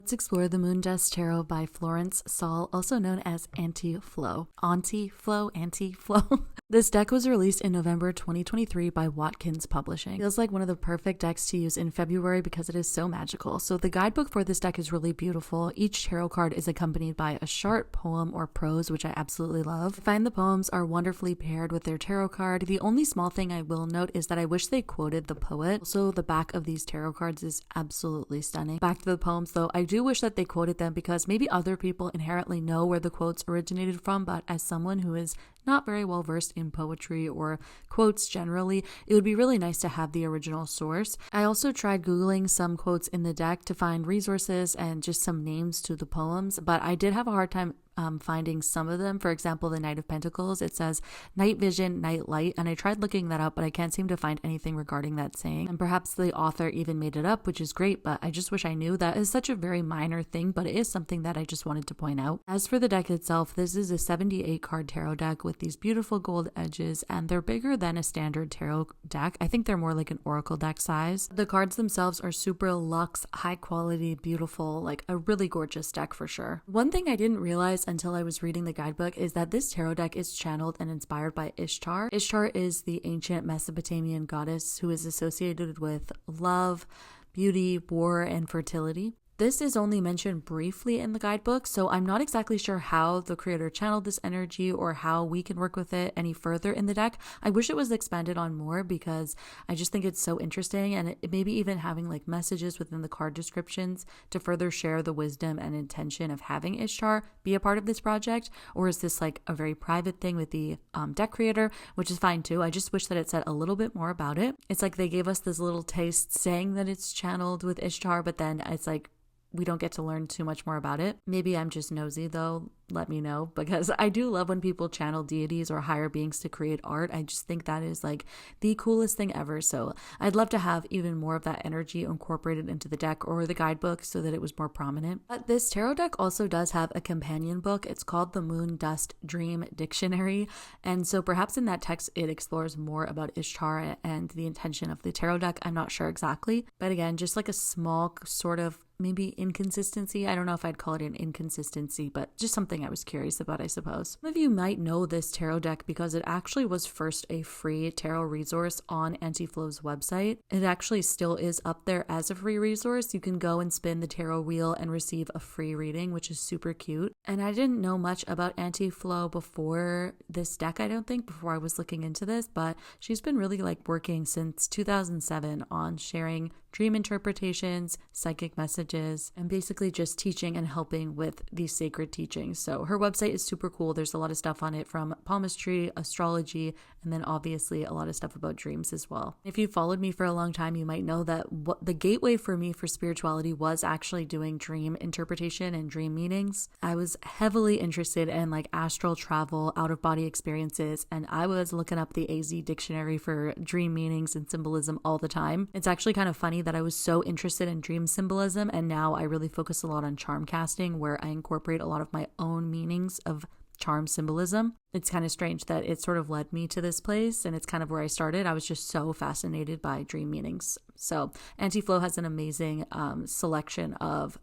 Let's explore the Moon Dust Tarot by Florance, Saul, also known as Anti-Flow. Anti-Flow. This deck was released in November 2023 by Watkins Publishing. Feels like one of the perfect decks to use in February because it is so magical. So the guidebook for this deck is really beautiful. Each tarot card is accompanied by a short poem or prose, which I absolutely love. I find the poems are wonderfully paired with their tarot card. The only small thing I will note is that I wish they quoted the poet. Also, the back of these tarot cards is absolutely stunning. Back to the poems though, I do wish that they quoted them because maybe other people inherently know where the quotes originated from, but as someone who is not very well versed in poetry or quotes generally, it would be really nice to have the original source. I also tried Googling some quotes in the deck to find resources and just some names to the poems, but I did have a hard time finding some of them. For example, the Knight of Pentacles, it says night vision, night light, and I tried looking that up, but I can't seem to find anything regarding that saying. And perhaps the author even made it up, which is great, but I just wish I knew. That is such a very minor thing, but it is something that I just wanted to point out. As for the deck itself, this is a 78 card tarot deck with these beautiful gold edges, and they're bigger than a standard tarot deck. I think they're more like an oracle deck size. The cards themselves are super luxe, high quality, beautiful, like a really gorgeous deck for sure. One thing I didn't realize until I was reading the guidebook is that this tarot deck is channeled and inspired by Ishtar. Ishtar is the ancient Mesopotamian goddess who is associated with love, beauty, war, and fertility. This is only mentioned briefly in the guidebook, so I'm not exactly sure how the creator channeled this energy or how we can work with it any further in the deck. I wish it was expanded on more because I just think it's so interesting, and maybe even having like messages within the card descriptions to further share the wisdom and intention of having Ishtar be a part of this project. Or is this like a very private thing with the deck creator, which is fine too. I just wish that it said a little bit more about it. It's like they gave us this little taste saying that it's channeled with Ishtar, but then it's like we don't get to learn too much more about it. Maybe I'm just nosy though, let me know, because I do love when people channel deities or higher beings to create art. I just think that is like the coolest thing ever. So I'd love to have even more of that energy incorporated into the deck or the guidebook so that it was more prominent. But this tarot deck also does have a companion book. It's called the Moon Dust Dream Dictionary. And so perhaps in that text, it explores more about Ishtar and the intention of the tarot deck. I'm not sure exactly. But again, just like a small sort of maybe inconsistency. I don't know if I'd call it an inconsistency, but just something I was curious about, I suppose. Some of you might know this tarot deck because it actually was first a free tarot resource on Anti-Flow's website. It actually still is up there as a free resource. You can go and spin the tarot wheel and receive a free reading, which is super cute. And I didn't know much about Anti-Flow before this deck, I don't think, before I was looking into this, but she's been really like working since 2007 on sharing dream interpretations, psychic messages, and basically just teaching and helping with these sacred teachings. So her website is super cool. There's a lot of stuff on it from palmistry, astrology, and then obviously a lot of stuff about dreams as well. If you followed me for a long time, you might know that what the gateway for me for spirituality was actually doing dream interpretation and dream meanings. I was heavily interested in like astral travel, out-of-body experiences, and I was looking up the AZ dictionary for dream meanings and symbolism all the time. It's actually kind of funny that I was so interested in dream symbolism, and now I really focus a lot on charm casting, where I incorporate a lot of my own meanings of charm symbolism. It's kind of strange that it sort of led me to this place, and it's kind of where I started. I was just so fascinated by dream meanings. So Anti-Flow has an amazing selection of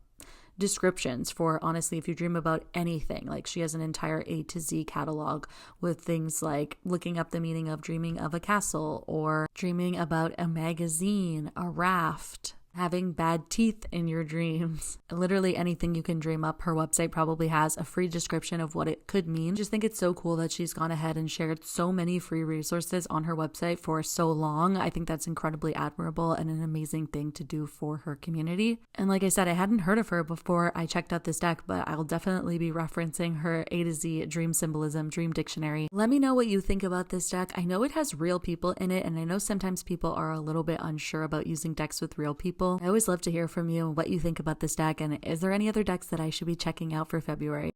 descriptions for, honestly, if you dream about anything. Like she has an entire A to Z catalog with things like looking up the meaning of dreaming of a castle, or dreaming about a magazine, a raft, having bad teeth in your dreams. Literally anything you can dream up. Her website probably has a free description of what it could mean. I just think it's so cool that she's gone ahead and shared so many free resources on her website for so long. I think that's incredibly admirable and an amazing thing to do for her community. And like I said, I hadn't heard of her before I checked out this deck, but I'll definitely be referencing her A to Z dream symbolism, dream dictionary. Let me know what you think about this deck. I know it has real people in it, and I know sometimes people are a little bit unsure about using decks with real people. I always love to hear from you and what you think about this deck, and is there any other decks that I should be checking out for February?